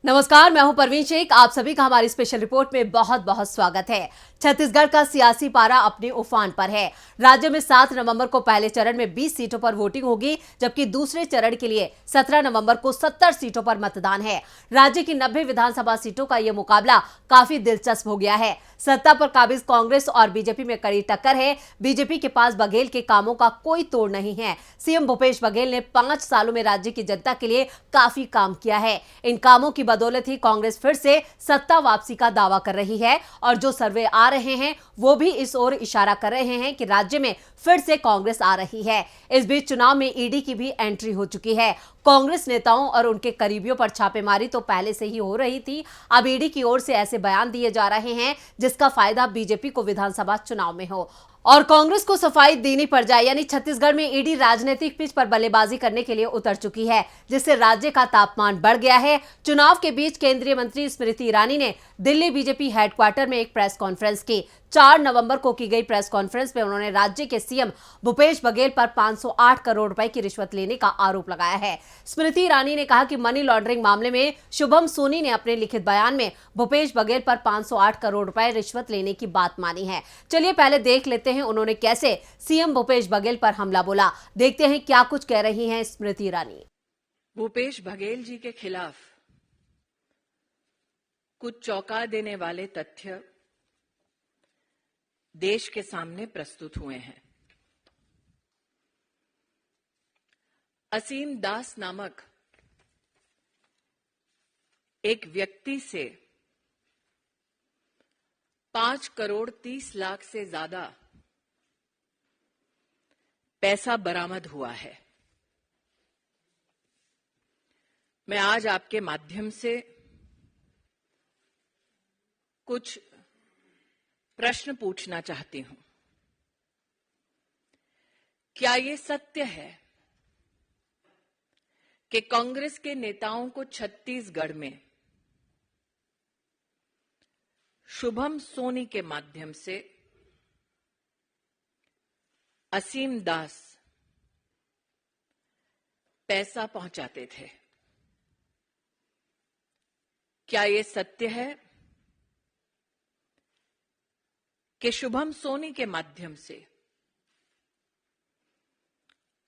नमस्कार, मैं हूं परवीन शेख। आप सभी का हमारी स्पेशल रिपोर्ट में बहुत बहुत स्वागत है। छत्तीसगढ़ का सियासी पारा अपने उफान पर है। राज्य में 7 नवंबर को पहले चरण में 20 सीटों पर वोटिंग होगी, जबकि दूसरे चरण के लिए 17 नवंबर को 70 सीटों पर मतदान है। राज्य की 90 विधानसभा सीटों का यह मुकाबला काफी दिलचस्प हो गया है। सत्ता पर काबिज कांग्रेस और बीजेपी में कड़ी टक्कर है। बीजेपी के पास बघेल के कामों का कोई तोड़ नहीं है। सीएम भूपेश बघेल ने 5 सालों में राज्य की जनता के लिए काफी काम किया है। इन कामों की बदौलत ही कांग्रेस फिर से सत्ता वापसी का दावा कर रही है और जो सर्वे आ रहे हैं वो भी इस ओर इशारा कर रहे हैं कि राज्य में फिर से कांग्रेस आ रही है। इस बीच चुनाव में ईडी की भी एंट्री हो चुकी है। कांग्रेस नेताओं और उनके करीबियों पर छापेमारी तो पहले से ही हो रही थी। अब ईडी की ओर से ऐसे बयान दिए जा रहे हैं जिसका फायदा बीजेपी को विधानसभा चुनाव में हो और कांग्रेस को सफाई देनी पड़ जाए। यानी छत्तीसगढ़ में ईडी राजनीतिक पिच पर बल्लेबाजी करने के लिए उतर चुकी है, जिससे राज्य का तापमान बढ़ गया है। चुनाव के बीच केंद्रीय मंत्री स्मृति ईरानी ने दिल्ली बीजेपी हेडक्वार्टर में एक प्रेस कॉन्फ्रेंस की। 4 नवंबर को की गई प्रेस कॉन्फ्रेंस में उन्होंने राज्य के सीएम भूपेश बघेल पर 508 करोड़ रुपए की रिश्वत लेने का आरोप लगाया है। स्मृति ईरानी ने कहा कि मनी लॉन्ड्रिंग मामले में शुभम सोनी ने अपने लिखित बयान में भूपेश बघेल पर 508 करोड़ रुपए रिश्वत लेने की बात मानी है। चलिए पहले देख लेते हैं उन्होंने कैसे सीएम भूपेश बघेल पर हमला बोला। देखते हैं क्या कुछ कह रही हैं स्मृति ईरानी। भूपेश बघेल जी के खिलाफ कुछ चौंका देने वाले तथ्य देश के सामने प्रस्तुत हुए हैं। असीम दास नामक एक व्यक्ति से 5 करोड़ 30 लाख से ज्यादा पैसा बरामद हुआ है। मैं आज आपके माध्यम से कुछ प्रश्न पूछना चाहती हूं। क्या ये सत्य है कि कांग्रेस के नेताओं को छत्तीसगढ़ में शुभम सोनी के माध्यम से असीम दास पैसा पहुंचाते थे? क्या यह सत्य है कि शुभम सोनी के माध्यम से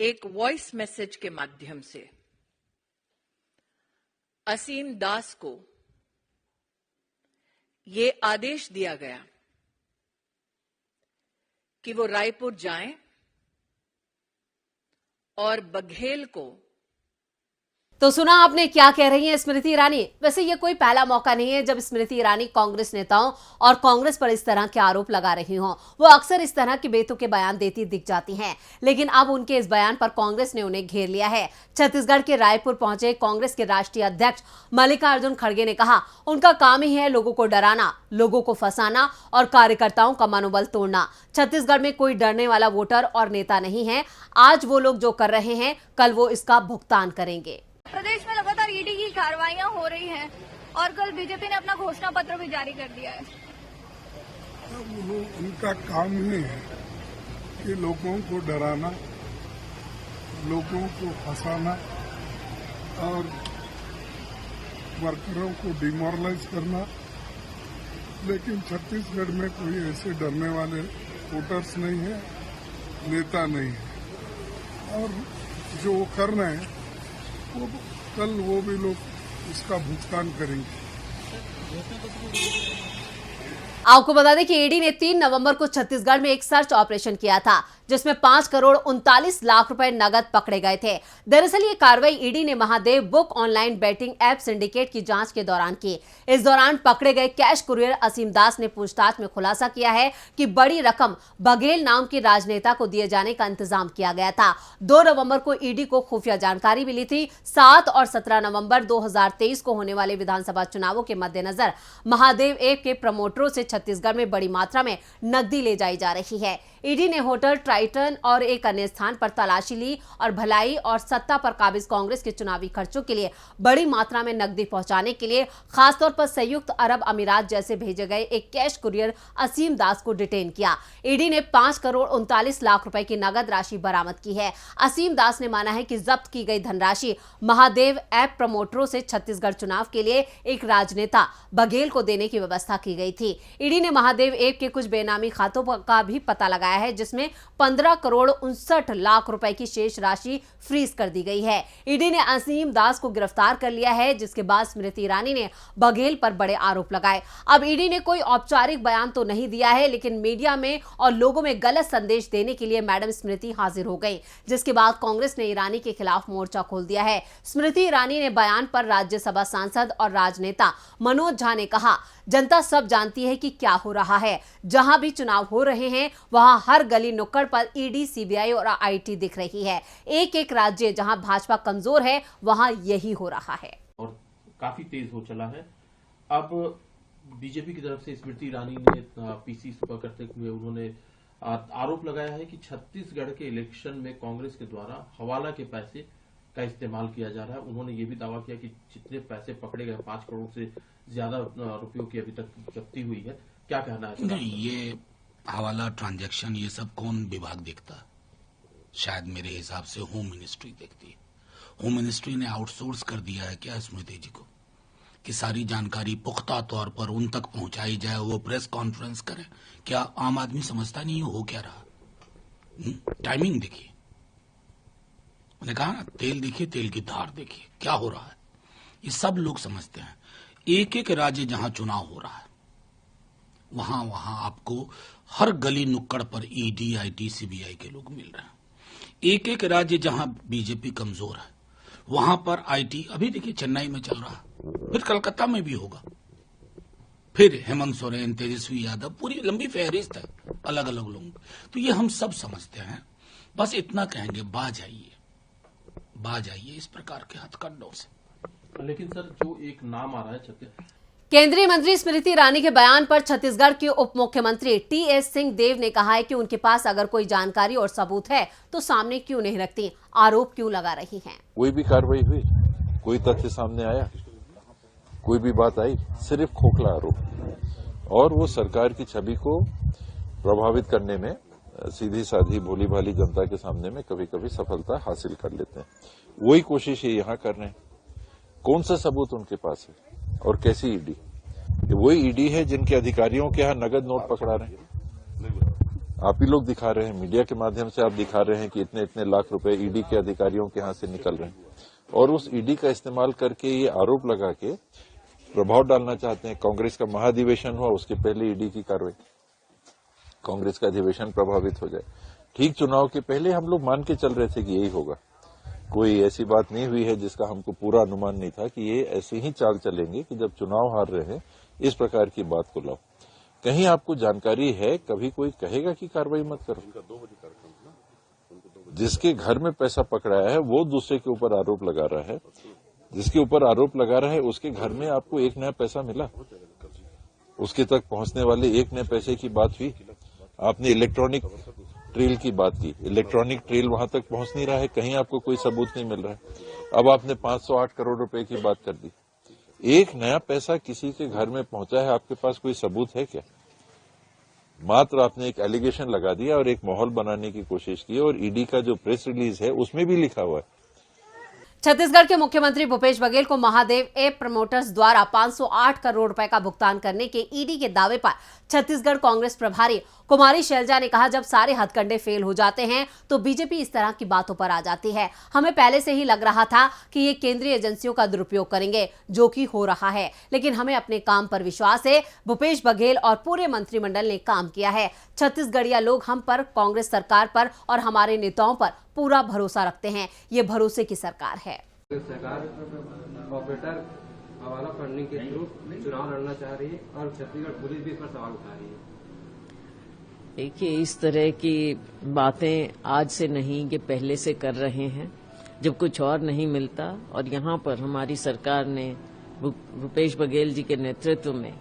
एक वॉइस मैसेज के माध्यम से असीम दास को यह आदेश दिया गया कि वो रायपुर जाएं और बघेल को। तो सुना आपने क्या कह रही हैं स्मृति ईरानी। वैसे ये कोई पहला मौका नहीं है जब स्मृति ईरानी कांग्रेस नेताओं और कांग्रेस पर इस तरह के आरोप लगा रही हों। वो अक्सर इस तरह के बेतुके बयान देती दिख जाती हैं, लेकिन अब उनके इस बयान पर कांग्रेस ने उन्हें घेर लिया है। छत्तीसगढ़ के रायपुर पहुंचे कांग्रेस के राष्ट्रीय अध्यक्ष मल्लिकार्जुन खड़गे ने कहा उनका काम ही है लोगों को डराना, लोगों को फंसाना और कार्यकर्ताओं का मनोबल तोड़ना। छत्तीसगढ़ में कोई डरने वाला वोटर और नेता नहीं है। आज वो लोग जो कर रहे हैं कल वो इसका भुगतान करेंगे। प्रदेश में लगातार ईडी की कार्रवाइयां हो रही हैं और कल बीजेपी ने अपना घोषणा पत्र भी जारी कर दिया है। उनका काम ही है कि लोगों को डराना, लोगों को फंसाना और वर्करों को डिमोरलाइज करना। लेकिन छत्तीसगढ़ में कोई ऐसे डरने वाले वोटर्स नहीं है, नेता नहीं है और जो वो कर रहे हैं वो कल वो भी लोग इसका भुगतान करेंगे। आपको बता दें कि ईडी ने 3 नवंबर को छत्तीसगढ़ में एक सर्च ऑपरेशन किया था जिसमें 5 करोड़ 39 लाख रुपए नगद पकड़े गए थे। दरअसल ये कार्रवाई ईडी ने Mahadev book online batting app syndicate की जांच के दौरान की। इस दौरान पकड़े गए कैश कुरियर असीम दास ने पूछताछ में खुलासा किया है कि बड़ी रकम बघेल नाम के राजनेता को दिए जाने का इंतजाम किया गया था। 2 नवंबर को ईडी को खुफिया जानकारी मिली थी। 7 और 17 नवंबर 2023 को होने वाले विधानसभा चुनावों के मद्देनजर महादेव ऐप के प्रमोटरों से छत्तीसगढ़ में बड़ी मात्रा में नकदी ले जाई जा रही है। ईडी ने होटल ट्राइटन और एक अन्य स्थान पर तलाशी ली और भलाई और सत्ता पर काबिज कांग्रेस के चुनावी खर्चों के लिए बड़ी मात्रा में नकदी पहुंचाने के लिए खासतौर पर संयुक्त अरब अमीरात जैसे भेजे गए एक कैश कुरियर असीम दास को डिटेन किया। ईडी ने 5 करोड़ 39 लाख रुपए की नगद राशि बरामद की है। असीम दास ने माना है कि जब्त की गई धनराशि महादेव ऐप प्रमोटरों से छत्तीसगढ़ चुनाव के लिए एक राजनेता बघेल को देने की व्यवस्था की गई थी। ईडी ने महादेव ऐप के कुछ बेनामी खातों का भी पता लगाया है, जिसमें 15 करोड़ 59 लाख रुपए की शेष राशि फ्रीज कर दी गई है। ईडी ने असीम दास को गिरफ्तार कर लिया है, जिसके बाद स्मृति ईरानी ने बघेल पर बड़े आरोप लगाए। अब ईडी ने कोई औपचारिक बयान तो नहीं दिया है, लेकिन मीडिया में और लोगों में गलत संदेश देने के लिए मैडम स्मृति हाजिर हो गई, जिसके बाद कांग्रेस ने ईरानी के खिलाफ मोर्चा खोल दिया है। स्मृति ईरानी ने बयान पर राज्यसभा सांसद और राजनेता मनोज झा ने कहा, जनता सब जानती है कि क्या हो रहा है। जहां भी चुनाव हो रहे हैं वहां हर गली नुक्कड़ पर ईडी, सीबीआई और आईटी दिख रही है। एक एक राज्य जहां भाजपा कमजोर है वहां यही हो रहा है और काफी तेज हो चला है। अब बीजेपी की तरफ से स्मृति ईरानी ने पीसी सुपर करते हुए उन्होंने आरोप लगाया है कि छत्तीसगढ़ के इलेक्शन में कांग्रेस के द्वारा हवाला के पैसे का इस्तेमाल किया जा रहा है। उन्होंने ये भी दावा किया कि जितने पैसे पकड़े गए 5 करोड़ से ज्यादा रुपयों की अभी तक जब्ती हुई है। क्या कहना है? नहीं, ये हवाला ट्रांजैक्शन ये सब कौन विभाग देखता है? शायद मेरे हिसाब से होम मिनिस्ट्री देखती है। होम मिनिस्ट्री ने आउटसोर्स कर दिया है क्या स्मृति जी को कि सारी जानकारी पुख्ता तौर पर उन तक पहुंचाई जाए, वो प्रेस कॉन्फ्रेंस करें। क्या आम आदमी समझता नहीं हो क्या रहा? टाइमिंग देखिए, मैंने कहा ना, तेल देखिए, तेल की धार देखिए, क्या हो रहा है ये सब लोग समझते हैं। एक एक राज्य जहां चुनाव हो रहा है वहां वहां आपको हर गली नुक्कड़ पर ईडी, आईटी, सीबीआई के लोग मिल रहे हैं। एक एक राज्य जहां बीजेपी कमजोर है वहां पर आईटी, अभी देखिए चेन्नई में चल रहा है, फिर कलकत्ता में भी होगा, फिर हेमंत सोरेन, तेजस्वी यादव, पूरी लंबी फहरिस्त है अलग अलग लोगों। तो ये हम सब समझते हैं। बस इतना कहेंगे, बाज आइए इस प्रकार के हथकंडों से। लेकिन सर, जो एक नाम आ रहा है केंद्रीय मंत्री स्मृति ईरानी के बयान पर छत्तीसगढ़ के उप मुख्यमंत्री टीएस सिंहदेव ने कहा है कि उनके पास अगर कोई जानकारी और सबूत है तो सामने क्यों नहीं रखती, आरोप क्यों लगा रही हैं? कोई भी कार्रवाई हुई, कोई तथ्य सामने आया, कोई भी बात आई, सिर्फ खोखला आरोप। और वो सरकार की छवि को प्रभावित करने में सीधी साधी भोली भाली जनता के सामने में कभी कभी सफलता हासिल कर लेते हैं। वही कोशिश ये यहाँ कर रहे हैं। कौन सा सबूत उनके पास है और कैसी ईडी? वही ईडी है जिनके अधिकारियों के यहाँ नगद नोट पकड़ा रहे हैं। आप ही लोग दिखा रहे हैं, मीडिया के माध्यम से आप दिखा रहे हैं कि इतने इतने लाख रुपए ईडी के अधिकारियों के यहाँ से निकल रहे हैं। और उस ईडी का इस्तेमाल करके ये आरोप लगा के प्रभाव डालना चाहते हैं। कांग्रेस का महाधिवेशन हुआ, उसके पहले ईडी की कार्रवाई, कांग्रेस का अधिवेशन प्रभावित हो जाए। ठीक चुनाव के पहले हम लोग मान के चल रहे थे कि यही होगा। कोई ऐसी बात नहीं हुई है जिसका हमको पूरा अनुमान नहीं था कि ये ऐसे ही चाल चलेंगे कि जब चुनाव हार रहे हैं इस प्रकार की बात को लाओ। कहीं आपको जानकारी है, कभी कोई कहेगा कि कार्रवाई मत करो। जिसके घर में पैसा पकड़ाया है वो दूसरे के ऊपर आरोप लगा रहा है, जिसके ऊपर आरोप लगा रहा है उसके घर में आपको एक नया पैसा मिला, उसके तक पहुंचने वाले एक नए पैसे की बात हुई। आपने इलेक्ट्रॉनिक ट्रेल की बात की, इलेक्ट्रॉनिक ट्रेल वहां तक पहुंच नहीं रहा है, कहीं आपको कोई सबूत नहीं मिल रहा है। अब आपने 508 करोड़ रुपए की बात कर दी। एक नया पैसा किसी के घर में पहुंचा है, आपके पास कोई सबूत है क्या? मात्र आपने एक एलिगेशन लगा दिया और एक माहौल बनाने की कोशिश की। और ईडी का जो प्रेस रिलीज है उसमें भी लिखा हुआ है। छत्तीसगढ़ के मुख्यमंत्री भूपेश बघेल को महादेव ऐप प्रमोटर्स द्वारा 508 करोड़ रुपए का भुगतान करने के ईडी के दावे पर छत्तीसगढ़ कांग्रेस प्रभारी कुमारी शैलजा ने कहा, जब सारे हथकंडे फेल हो जाते हैं तो बीजेपी इस तरह की बातों पर आ जाती है। हमें पहले से ही लग रहा था कि ये केंद्रीय एजेंसियों का दुरुपयोग करेंगे, जो कि हो रहा है, लेकिन हमें अपने काम पर विश्वास है। भूपेश बघेल और पूरे मंत्रिमंडल ने काम किया है। छत्तीसगढ़िया लोग हम पर, कांग्रेस सरकार पर और हमारे नेताओं पर पूरा भरोसा रखते हैं। ये भरोसे की सरकार है। सरकार ऑपरेटर हवाला फंडिंग के थ्रू चुनाव लड़ना चाह रही है और छत्तीसगढ़ पुलिस भी इस पर सवाल उठा रही है। देखिए, इस तरह की बातें आज से नहीं, ये पहले से कर रहे हैं। जब कुछ और नहीं मिलता और यहाँ पर हमारी सरकार ने भूपेश बघेल जी के नेतृत्व में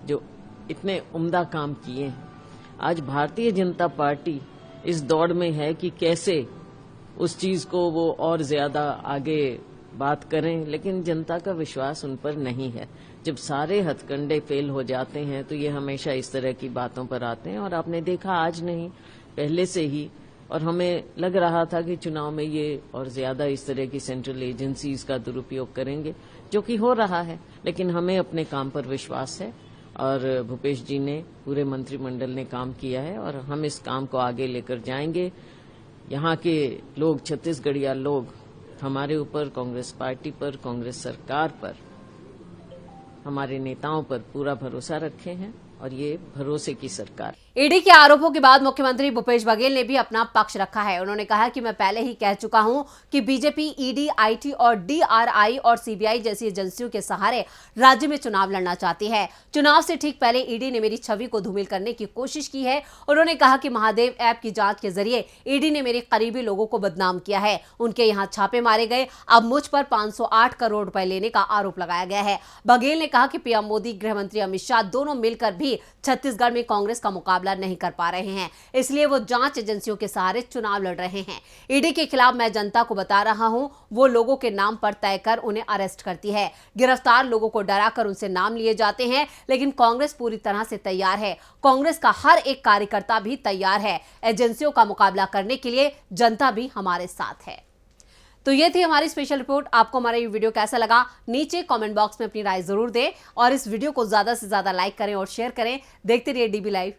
जो इतने उम्दा काम किए हैं, आज भारतीय जनता पार्टी इस दौड़ में है कि कैसे उस चीज को वो और ज्यादा आगे बात करें, लेकिन जनता का विश्वास उन पर नहीं है। जब सारे हथकंडे फेल हो जाते हैं तो ये हमेशा इस तरह की बातों पर आते हैं, और आपने देखा आज नहीं पहले से ही, और हमें लग रहा था कि चुनाव में ये और ज्यादा इस तरह की सेंट्रल एजेंसीज का दुरुपयोग करेंगे, जो कि हो रहा है। लेकिन हमें अपने काम पर विश्वास है और भूपेश जी ने, पूरे मंत्रिमंडल ने काम किया है और हम इस काम को आगे लेकर जाएंगे। यहाँ के लोग, छत्तीसगढ़िया लोग हमारे ऊपर, कांग्रेस पार्टी पर, कांग्रेस सरकार पर, हमारे नेताओं पर पूरा भरोसा रखे हैं और ये भरोसे की सरकार। ईडी के आरोपों के बाद मुख्यमंत्री भूपेश बघेल ने भी अपना पक्ष रखा है। उन्होंने कहा कि मैं पहले ही कह चुका हूं कि बीजेपी ईडी, आईटी और डीआरआई और सीबीआई जैसी एजेंसियों के सहारे राज्य में चुनाव लड़ना चाहती है। चुनाव से ठीक पहले ईडी ने मेरी छवि को धूमिल करने की कोशिश की है। उन्होंने कहा कि महादेव ऐप की जांच के जरिए ईडी ने मेरे करीबी लोगों को बदनाम किया है, उनके यहाँ छापे मारे गए, अब मुझ पर 508 करोड़ रुपए लेने का आरोप लगाया गया है। बघेल ने कहा कि पीएम मोदी, गृह मंत्री अमित शाह दोनों मिलकर भी छत्तीसगढ़ में कांग्रेस का मुकाबला नहीं कर पा रहे हैं, इसलिए वो जांच एजेंसियों के सहारे चुनाव लड़ रहे हैं। ईडी के खिलाफ मैं जनता को बता रहा हूं, वो लोगों के नाम पर तय कर उन्हें अरेस्ट करती है। गिरफ्तार लोगों को डराकर उनसे नाम लिए जाते हैं, लेकिन कांग्रेस पूरी तरह से तैयार है। कांग्रेस का हर एक कार्यकर्ता भी तैयार है। एजेंसियों का मुकाबला करने के लिए जनता भी हमारे साथ है। तो ये थी हमारी स्पेशल रिपोर्ट। आपको हमारा ये वीडियो कैसा लगा, नीचे कमेंट बॉक्स में अपनी राय जरूर दें और इस वीडियो को ज्यादा से ज्यादा लाइक करें और शेयर करें। देखते रहिए डीबी लाइव।